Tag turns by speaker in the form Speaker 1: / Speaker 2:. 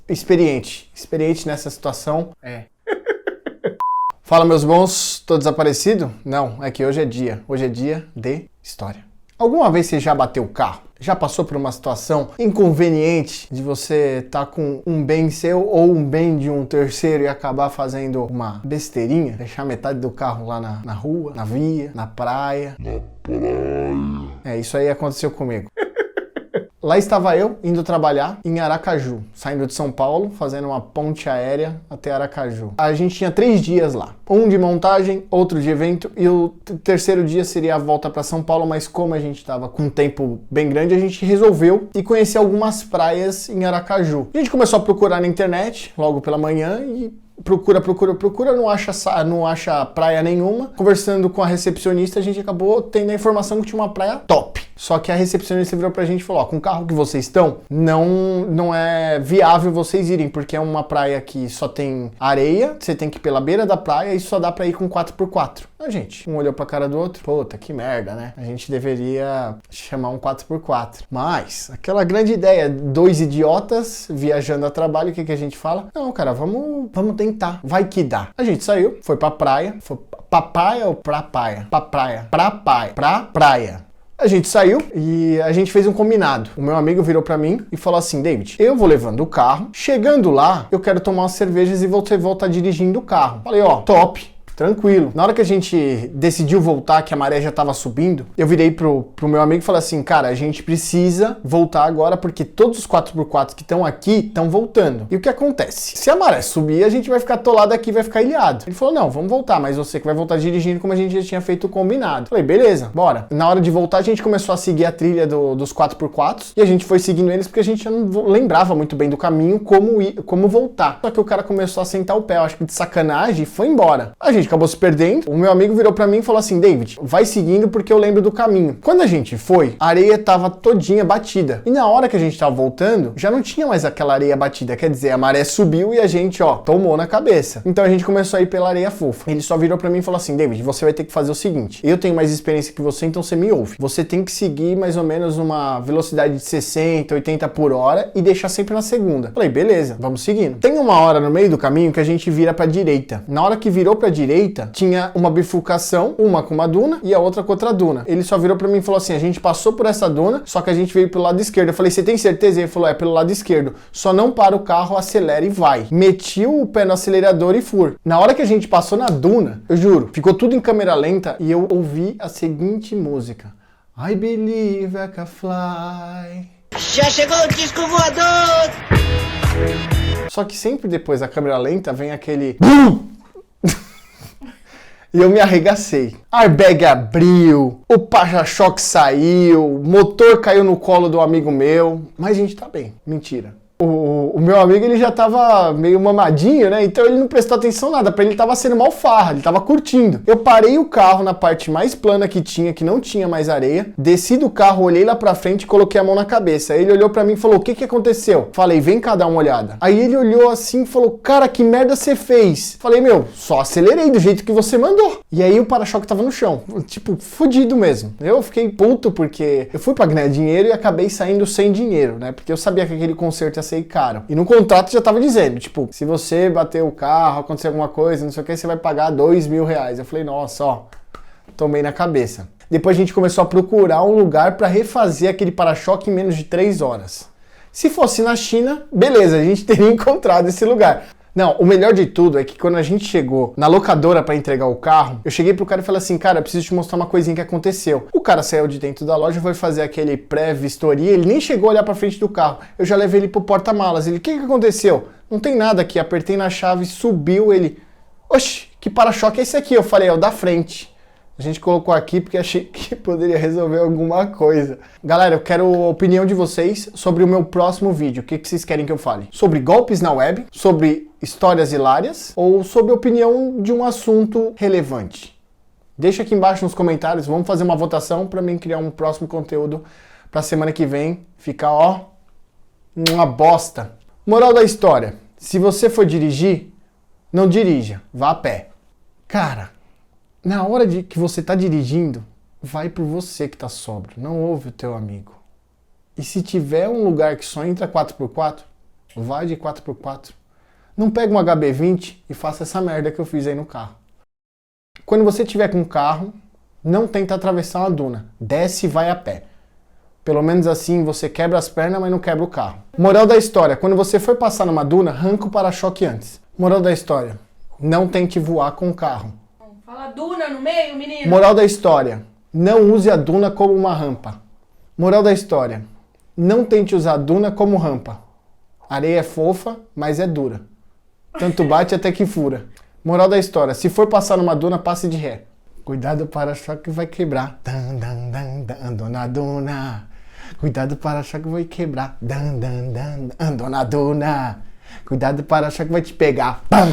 Speaker 1: Experiente nessa situação. Fala, meus bons, tô desaparecido? Não, é que hoje é dia de história. Alguma vez você já bateu o carro? Já passou por uma situação inconveniente de você estar com um bem seu ou um bem de um terceiro e acabar fazendo uma besteirinha? Deixar metade do carro lá na rua, na via, na praia. Isso aí aconteceu comigo. Lá estava eu indo trabalhar em Aracaju, saindo de São Paulo, fazendo uma ponte aérea até Aracaju. A gente tinha 3 dias lá, um de montagem, outro de evento e o terceiro dia seria a volta para São Paulo, mas como a gente estava com um tempo bem grande, a gente resolveu ir conhecer algumas praias em Aracaju. A gente começou a procurar na internet logo pela manhã e procura, não acha praia nenhuma. Conversando com a recepcionista, a gente acabou tendo a informação que tinha uma praia top. Só que a recepcionista virou pra gente e falou, ó, com o carro que vocês estão, não é viável vocês irem, porque é uma praia que só tem areia, você tem que ir pela beira da praia e só dá pra ir com 4x4. A gente, um olhou pra cara do outro, puta, que merda, né? A gente deveria chamar um 4x4. Mas, aquela grande ideia, 2 idiotas viajando a trabalho, o que a gente fala? Não, cara, vamos tentar, vai que dá. A gente saiu, foi pra praia, foi pra praia ou pra praia? Pra praia. A gente saiu e a gente fez um combinado. O meu amigo virou pra mim e falou assim, David, eu vou levando o carro, chegando lá, eu quero tomar umas cervejas e você voltar dirigindo o carro. Falei, ó, top. Tranquilo. Na hora que a gente decidiu voltar, que a maré já tava subindo, eu virei pro meu amigo e falei assim, cara, a gente precisa voltar agora porque todos os 4x4 que estão aqui estão voltando. E o que acontece? Se a maré subir, a gente vai ficar atolado aqui, vai ficar ilhado. Ele falou, não, vamos voltar, mas você que vai voltar dirigindo como a gente já tinha feito o combinado. Falei, beleza, bora. Na hora de voltar, a gente começou a seguir a trilha dos 4x4 e a gente foi seguindo eles porque a gente já não lembrava muito bem do caminho, como voltar. Só que o cara começou a sentar o pé, eu acho que de sacanagem, e foi embora. A gente acabou se perdendo. O meu amigo virou pra mim e falou assim, David, vai seguindo porque eu lembro do caminho. Quando a gente foi, a areia tava todinha batida. E na hora que a gente tava voltando, já não tinha mais aquela areia batida. Quer dizer, a maré subiu e a gente, ó, tomou na cabeça. Então a gente começou a ir pela areia fofa. Ele só virou pra mim e falou assim, David, você vai ter que fazer o seguinte, eu tenho mais experiência que você, então você me ouve. Você tem que seguir mais ou menos uma velocidade de 60, 80 por hora e deixar sempre na segunda. Falei, beleza, vamos seguindo. Tem uma hora no meio do caminho que a gente vira pra direita. Na hora que virou pra direita, tinha uma bifurcação, uma com uma duna e a outra com outra duna. Ele só virou pra mim e falou assim, a gente passou por essa duna, só que a gente veio pelo lado esquerdo. Eu falei, você tem certeza? Ele falou, é pelo lado esquerdo. Só não para o carro, acelera e vai. Meti o pé no acelerador e fui. Na hora que a gente passou na duna, eu juro, ficou tudo em câmera lenta e eu ouvi a seguinte música. I believe I can fly.
Speaker 2: Já chegou o disco voador!
Speaker 1: Só que sempre depois da câmera lenta vem aquele... E eu me arregacei. Airbag abriu, o para-choque saiu, motor caiu no colo do amigo meu. Mas a gente tá bem. Mentira. O meu amigo, ele já tava meio mamadinho, né? Então ele não prestou atenção nada. Pra ele tava sendo mal farra, ele tava curtindo. Eu parei o carro na parte mais plana que tinha, que não tinha mais areia. Desci do carro, olhei lá pra frente e coloquei a mão na cabeça. Ele olhou pra mim e falou, o que aconteceu? Falei, vem cá dar uma olhada. Aí ele olhou assim e falou, cara, que merda você fez? Falei, meu, só acelerei do jeito que você mandou. E aí o para-choque tava no chão. Tipo, fudido mesmo. Eu fiquei puto porque eu fui pra ganhar dinheiro e acabei saindo sem dinheiro, né? Porque eu sabia que aquele conserto ia ser caro. E no contrato já tava dizendo, tipo, se você bater o carro, acontecer alguma coisa, não sei o que, você vai pagar R$2.000. Eu falei, nossa, ó, tomei na cabeça. Depois a gente começou a procurar um lugar para refazer aquele para-choque em menos de 3 horas. Se fosse na China, beleza, a gente teria encontrado esse lugar. Não, o melhor de tudo é que quando a gente chegou na locadora pra entregar o carro, eu cheguei pro cara e falei assim, cara, eu preciso te mostrar uma coisinha que aconteceu. O cara saiu de dentro da loja, foi fazer aquele pré-vistoria, ele nem chegou a olhar pra frente do carro. Eu já levei ele pro porta-malas. Ele, o que aconteceu? Não tem nada aqui. Apertei na chave, subiu, ele... Oxi, que para-choque é esse aqui? Eu falei, é o da frente. A gente colocou aqui porque achei que poderia resolver alguma coisa. Galera, eu quero a opinião de vocês sobre o meu próximo vídeo. O que vocês querem que eu fale? Sobre golpes na web? Sobre histórias hilárias? Ou sobre a opinião de um assunto relevante? Deixa aqui embaixo nos comentários. Vamos fazer uma votação para mim criar um próximo conteúdo para semana que vem. Ficar, ó, uma bosta. Moral da história. Se você for dirigir, não dirija. Vá a pé. Cara... Na hora de que você tá dirigindo, vai por você que tá sóbrio, não ouve o teu amigo. E se tiver um lugar que só entra 4x4, vai de 4x4. Não pega um HB20 e faça essa merda que eu fiz aí no carro. Quando você tiver com um carro, não tenta atravessar uma duna. Desce e vai a pé. Pelo menos assim você quebra as pernas, mas não quebra o carro. Moral da história, quando você for passar numa duna, arranca o para-choque antes. Moral da história, não tente voar com o carro.
Speaker 3: Fala duna no meio, menino.
Speaker 1: Moral da história, não use a duna como uma rampa. Moral da história, não tente usar a duna como rampa. Areia é fofa, mas é dura. Tanto bate até que fura. Moral da história, se for passar numa duna, passe de ré. Cuidado, o para-choque vai quebrar. Dan, dan, dan, dan, ando na duna. Cuidado, o para-choque vai quebrar. Dan, dan, dan, ando na duna. Cuidado, o para-choque vai te pegar. Pam!